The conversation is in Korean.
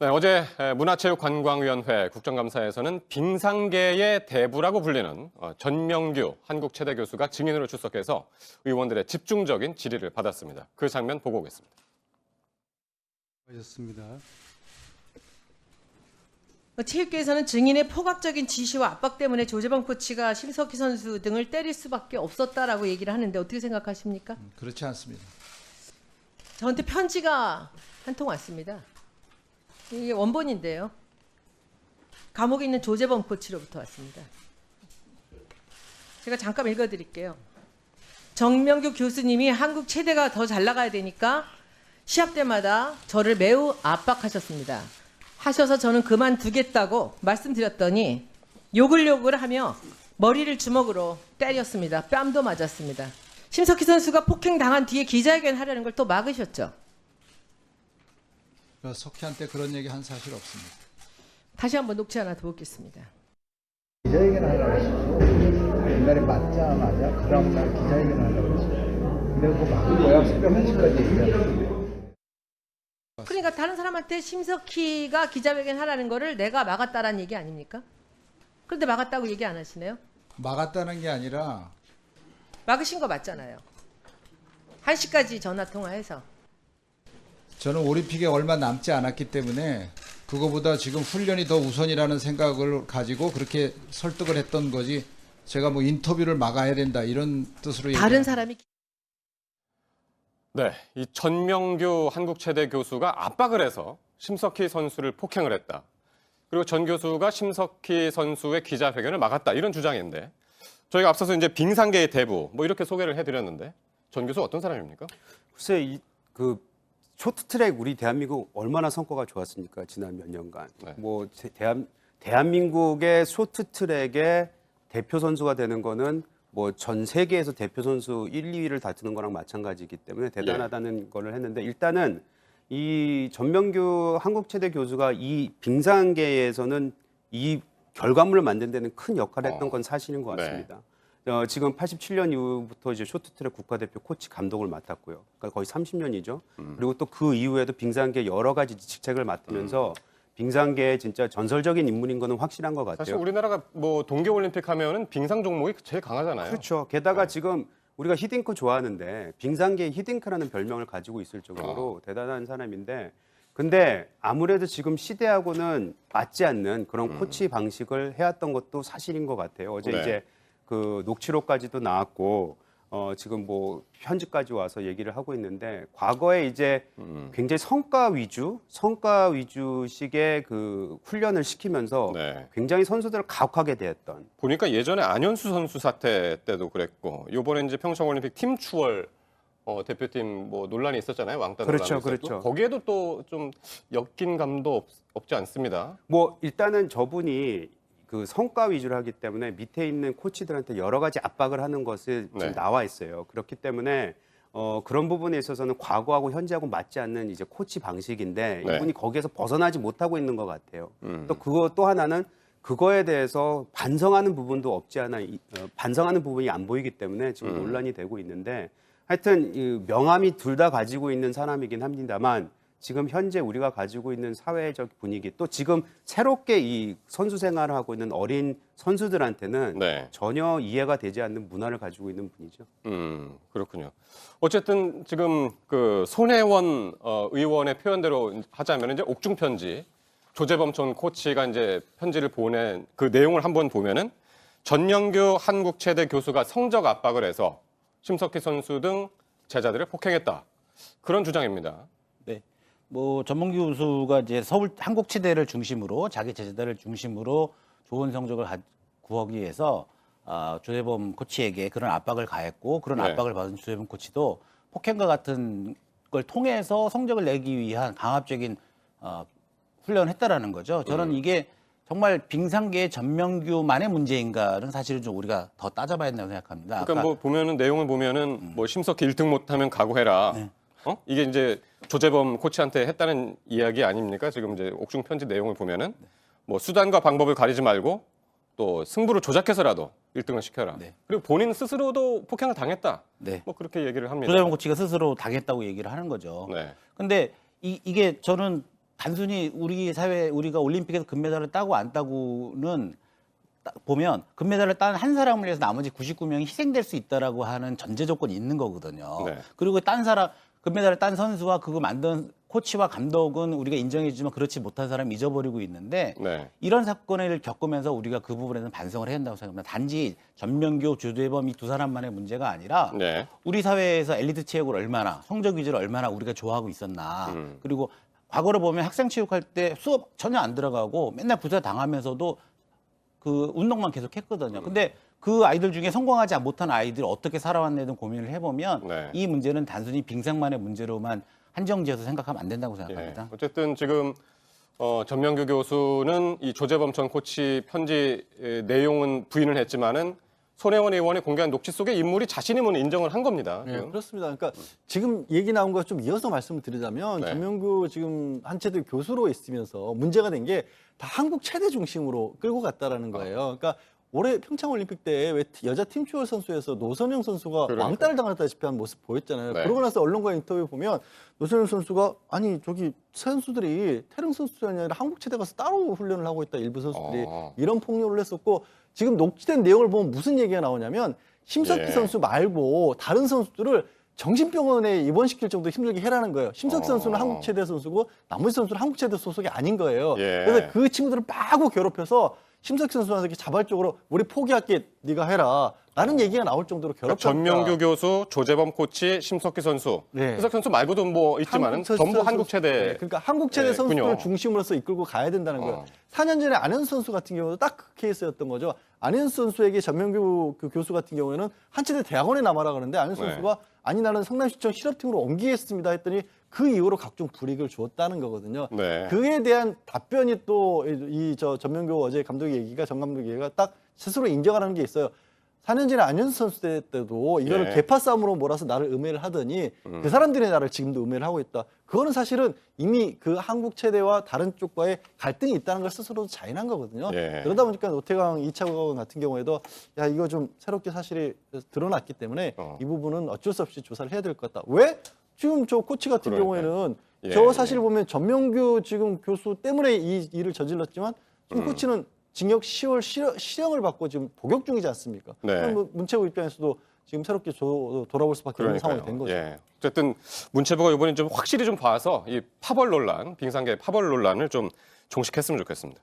네, 어제 문화체육관광위원회 국정감사에서는 빙상계의 대부라고 불리는 전명규 한국체대 교수가 증인으로 출석해서 의원들의 집중적인 질의를 받았습니다. 그 장면 보고 오겠습니다. 하셨습니다. 체육계에서는 증인의 포괄적인 지시와 압박 때문에 조재범 코치가 심석희 선수 등을 때릴 수밖에 없었다라고 얘기를 하는데 어떻게 생각하십니까? 그렇지 않습니다. 저한테 편지가 한 통 왔습니다. 이게 원본인데요. 감옥에 있는 조재범 코치로부터 왔습니다. 제가 잠깐 읽어드릴게요. 정명규 교수님이 한국 체대가 더 잘 나가야 되니까 시합 때마다 저를 매우 압박하셨습니다. 하셔서 저는 그만두겠다고 말씀드렸더니 욕을 하며 머리를 주먹으로 때렸습니다. 뺨도 맞았습니다. 심석희 선수가 폭행당한 뒤에 기자회견 하려는 걸 또 막으셨죠. 석희한테 그런 얘기 한 사실 없습니다. 다시 한번 녹취 하나 더 보겠습니다. 기자회견 하려고 했었어. 옛날에 맞자마자 그 다음날 기자회견 하려고 했었어. 근데 그거 막은 거야. 새벽 1시까지 얘기하고. 그러니까 다른 사람한테 심석희가 기자회견 하라는 거를 내가 막았다라는 얘기 아닙니까? 그런데 막았다고 얘기 안 하시네요? 막았다는 게 아니라 막으신 거 맞잖아요. 1시까지 전화통화해서. 저는 올림픽에 얼마 남지 않았기 때문에 그거보다 지금 훈련이 더 우선이라는 생각을 가지고 그렇게 설득을 했던 거지, 제가 뭐 인터뷰를 막아야 된다 이런 뜻으로 다른 사람이 네, 이 전명규 한국체대 교수가 압박을 해서 심석희 선수를 폭행을 했다. 그리고 전 교수가 심석희 선수의 기자회견을 막았다. 이런 주장인데 저희가 앞서서 이제 빙상계의 대부 뭐 이렇게 소개를 해드렸는데 전 교수 어떤 사람입니까? 글쎄, 쇼트트랙 우리 대한민국 얼마나 성과가 좋았습니까? 지난 몇 년간. 네. 뭐 대한민국의 쇼트트랙의 대표 선수가 되는 거는 뭐 전 세계에서 대표 선수 1, 2위를 다투는 거랑 마찬가지이기 때문에 대단하다는 거를 했는데, 일단은 이 전명규 한국체대 교수가 이 빙상계에서는 이 결과물을 만드는 데는 큰 역할을 했던 건 사실인 것 같습니다. 지금 87년 이후부터 이제 쇼트트랙 국가대표 코치 감독을 맡았고요. 그러니까 거의 30년이죠. 그리고 또 그 이후에도 빙상계 여러 가지 직책을 맡으면서 빙상계의 진짜 전설적인 인물인 거는 확실한 것 같아요. 사실 우리나라가 뭐 동계올림픽 하면은 빙상 종목이 제일 강하잖아요. 그렇죠. 게다가 지금 우리가 히딩크 좋아하는데 빙상계의 히딩크라는 별명을 가지고 있을 정도로 대단한 사람인데, 근데 아무래도 지금 시대하고는 맞지 않는 그런 코치 방식을 해왔던 것도 사실인 것 같아요. 어제 네. 이제 그 녹취록까지도 나왔고 지금 뭐 현지까지 와서 얘기를 하고 있는데, 과거에 이제 굉장히 성과 위주식의 그 훈련을 시키면서 네. 굉장히 선수들을 가혹하게 대했던. 보니까 예전에 안현수 선수 사태 때도 그랬고 이번에 이제 평창올림픽 팀 추월 대표팀 뭐 논란이 있었잖아요. 왕따 그렇죠, 논란이 있었고. 그렇죠. 거기에도 또 좀 엮인 감도 없지 않습니다. 뭐 일단은 저분이 그 성과 위주로 하기 때문에 밑에 있는 코치들한테 여러 가지 압박을 하는 것이 네. 지금 나와 있어요. 그렇기 때문에 그런 부분에 있어서는 과거하고 현재하고 맞지 않는 이제 코치 방식인데, 네. 이분이 거기에서 벗어나지 못하고 있는 것 같아요. 또 하나는 그거에 대해서 반성하는 부분도 없지 않아 반성하는 부분이 안 보이기 때문에 지금 논란이 되고 있는데, 하여튼 이 명함이 둘 다 가지고 있는 사람이긴 합니다만, 지금 현재 우리가 가지고 있는 사회적 분위기, 또 지금 새롭게 이 선수 생활을 하고 있는 어린 선수들한테는 네. 전혀 이해가 되지 않는 문화를 가지고 있는 분이죠. 그렇군요. 어쨌든 지금 그 손혜원 의원의 표현대로 하자면 이제 옥중 편지, 조재범 전 코치가 이제 편지를 보낸 그 내용을 한번 보면은 전명규 한국체대 교수가 성적 압박을 해서 심석희 선수 등 제자들을 폭행했다. 그런 주장입니다. 네. 뭐 전문기 교수가 이제 서울 한국체대를 중심으로 자기 제자들을 중심으로 좋은 성적을 구하기 위해서 조재범 코치에게 그런 압박을 가했고, 그런 네. 압박을 받은 조재범 코치도 폭행과 같은 걸 통해서 성적을 내기 위한 강압적인 훈련을 했다라는 거죠. 저는 이게 정말 빙상계의 전명규만의 문제인가는 사실은 좀 우리가 더 따져봐야 된다고 생각합니다. 그러니까 뭐 보면은 내용을 보면은 뭐 심석희 1등 못하면 각오해라. 네. 이게 이제 조재범 코치한테 했다는 이야기 아닙니까? 지금 이제 옥중 편지 내용을 보면은 뭐 수단과 방법을 가리지 말고 또 승부를 조작해서라도 1등을 시켜라. 네. 그리고 본인 스스로도 폭행을 당했다. 네. 뭐 그렇게 얘기를 합니다. 조재범 코치가 스스로 당했다고 얘기를 하는 거죠. 네. 근데 이게 저는 단순히 우리 사회 우리가 올림픽에서 금메달을 따고 안 따고는 보면 금메달을 딴 한 사람을 위해서 나머지 99명이 희생될 수 있다라고 하는 전제 조건이 있는 거거든요. 네. 그리고 딴 사람 금메달을 딴 선수와 그거 만든 코치와 감독은 우리가 인정해주지만 그렇지 못한 사람이 잊어버리고 있는데 네. 이런 사건을 겪으면서 우리가 그 부분에서는 반성을 해야 한다고 생각합니다. 단지 전명규, 조재범 이 두 사람만의 문제가 아니라 네. 우리 사회에서 엘리트 체육을 얼마나 성적 위주를 얼마나 우리가 좋아하고 있었나. 그리고 과거를 보면 학생 체육할 때 수업 전혀 안 들어가고 맨날 부사 당하면서도 그 운동만 계속 했거든요. 근데 그 아이들 중에 성공하지 못한 아이들이 어떻게 살아왔냐는 고민을 해보면 네. 이 문제는 단순히 빙상만의 문제로만 한정지어서 생각하면 안 된다고 예. 생각합니다. 어쨌든 지금 전명규 교수는 이 조재범 전 코치 편지 내용은 부인을 했지만은 손혜원 의원이 공개한 녹취 속에 인물이 자신임은 인정을 한 겁니다. 네, 지금. 그렇습니다. 그러니까 지금 얘기 나온 거 좀 이어서 말씀을 드리자면 네. 전명규 지금 한체대 교수로 있으면서 문제가 된 게 다 한국 체대 중심으로 끌고 갔다라는 거예요. 그러니까 올해 평창올림픽 때 왜 여자 팀추월 선수에서 노선영 선수가 그러니까. 왕따를 당했다시피 한 모습 보였잖아요. 네. 그러고 나서 언론과 인터뷰 보면 노선영 선수가 아니 저기 선수들이 태릉 선수들이 아니라 한국 체대 가서 따로 훈련을 하고 있다. 일부 선수들이 이런 폭로를 했었고 지금 녹취된 내용을 보면 무슨 얘기가 나오냐면 심석희 예. 선수 말고 다른 선수들을 정신병원에 입원시킬 정도 힘들게 해라는 거예요. 심석희 선수는 한국 체대 선수고 나머지 선수는 한국 체대 소속이 아닌 거예요. 예. 그래서 그 친구들을 마구 괴롭혀서 심석희 선수한테 자발적으로 우리 포기할게 네가 해라 라는 얘기가 나올 정도로 괴롭혔다. 전명규 교수, 조재범 코치, 심석희 선수. 네. 심석희 선수 말고도 뭐 있지만은 전부 한국 체대. 네, 그러니까 한국 체대 네, 선수를 군요. 중심으로서 이끌고 가야 된다는 거예요. 어. 4년 전에 안현수 선수 같은 경우도 딱 그 케이스였던 거죠. 안현수 선수에게 전명규 그 교수 같은 경우에는 한체대 대학원에 남아라 그러는데 안현수 네. 선수가 아니 나는 성남시청 실업팀으로 옮기겠습니다 했더니 그 이후로 각종 불이익을 주었다는 거거든요. 네. 그에 대한 답변이 또 이 전명규 어제 감독 얘기가 정 감독 얘기가 딱 스스로 인정하라는 게 있어요. 4년 전에 안현수 선수 때도 이거를 예. 개파 싸움으로 몰아서 나를 음해를 하더니 그 사람들이 나를 지금도 음해를 하고 있다. 그거는 사실은 이미 그 한국 체대와 다른 쪽과의 갈등이 있다는 걸 스스로도 자인한 거거든요. 예. 그러다 보니까 노태강 2차 국왕 같은 경우에도 야 이거 좀 새롭게 사실이 드러났기 때문에 이 부분은 어쩔 수 없이 조사를 해야 될 것 같다. 왜? 지금 저 코치 같은 그러니까요. 경우에는 예, 저 사실 예. 보면 전명규 지금 교수 때문에 이 일을 저질렀지만 지금 코치는 징역 10월 실형을 받고 지금 복역 중이지 않습니까? 네. 그럼 뭐 문체부 입장에서도 지금 새롭게 돌아볼 수밖에 없는 상황이 된 거죠. 예. 어쨌든 문체부가 이번에 좀 확실히 좀 봐서 이 파벌 논란, 빙상계 파벌 논란을 좀 종식했으면 좋겠습니다.